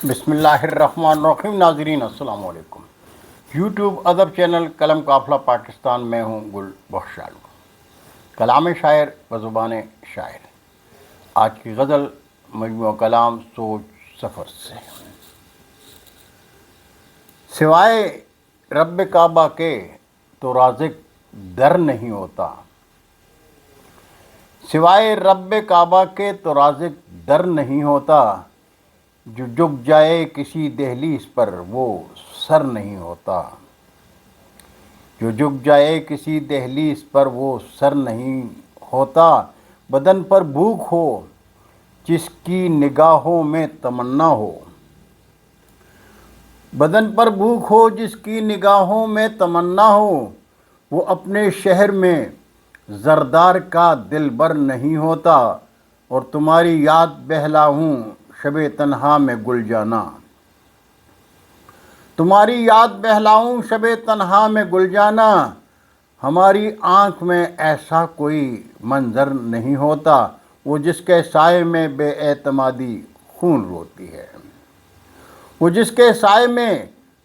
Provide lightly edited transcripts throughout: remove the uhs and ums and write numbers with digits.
بسم اللہ الرحمن الرحیم۔ ناظرین السلام علیکم۔ یوٹیوب ادب چینل قلم قافلہ پاکستان میں ہوں گل بخشالو، کلام شاعر بزبان شاعر۔ آج کی غزل مجموعہ کلام سوچ سفر سے۔ سوائے رب کعبہ کے تو رازق در نہیں ہوتا، سوائے رب کعبہ کے تو رازق در نہیں ہوتا، جو جھک جائے کسی دہلیز پر وہ سر نہیں ہوتا، جو جھک جائے کسی دہلیز پر وہ سر نہیں ہوتا، بدن پر بھوک ہو جس کی نگاہوں میں تمنا ہو، بدن پر بھوک ہو جس کی نگاہوں میں تمنا ہو، وہ اپنے شہر میں زردار کا دلبر نہیں ہوتا، اور تمہاری یاد بہلاؤں شب تنہا میں گل جانا، تمہاری یاد بہلاؤں شب تنہا میں گل جانا، ہماری آنکھ میں ایسا کوئی منظر نہیں ہوتا، وہ جس کے سائے میں بے اعتمادی خون روتی ہے، وہ جس کے سائے میں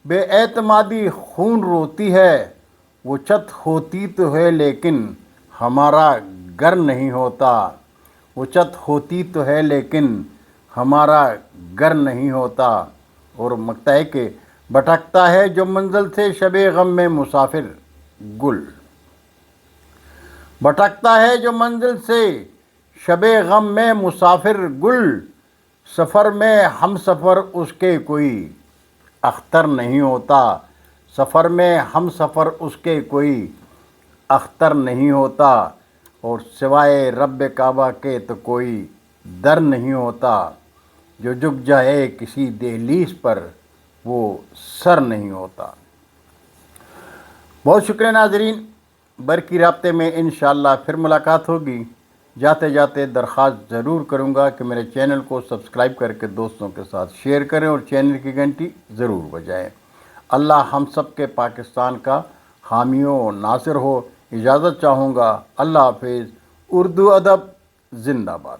بے اعتمادی خون روتی ہے، وہ چھت ہوتی تو ہے لیکن ہمارا گھر نہیں ہوتا، وہ چھت ہوتی تو ہے لیکن ہمارا گھر نہیں ہوتا، اور مکتا ہے کہ بھٹکتا ہے جو منزل سے شب غم میں مسافر گل، بھٹکتا ہے جو منزل سے شب غم میں مسافر گل، سفر میں ہم سفر اس کے کوئی اختر نہیں ہوتا، سفر میں ہم سفر اس کے کوئی اختر نہیں ہوتا، اور سوائے رب کعبہ کے تو کوئی در نہیں ہوتا، جو جھک جائے کسی دہلیز پر وہ سر نہیں ہوتا۔ بہت شکریہ ناظرین، برقی رابطے میں انشاءاللہ پھر ملاقات ہوگی۔ جاتے جاتے درخواست ضرور کروں گا کہ میرے چینل کو سبسکرائب کر کے دوستوں کے ساتھ شیئر کریں اور چینل کی گھنٹی ضرور بجائیں۔ اللہ ہم سب کے پاکستان کا حامی و ناصر ہو۔ اجازت چاہوں گا۔ اللہ حافظ۔ اردو ادب زندہ باد۔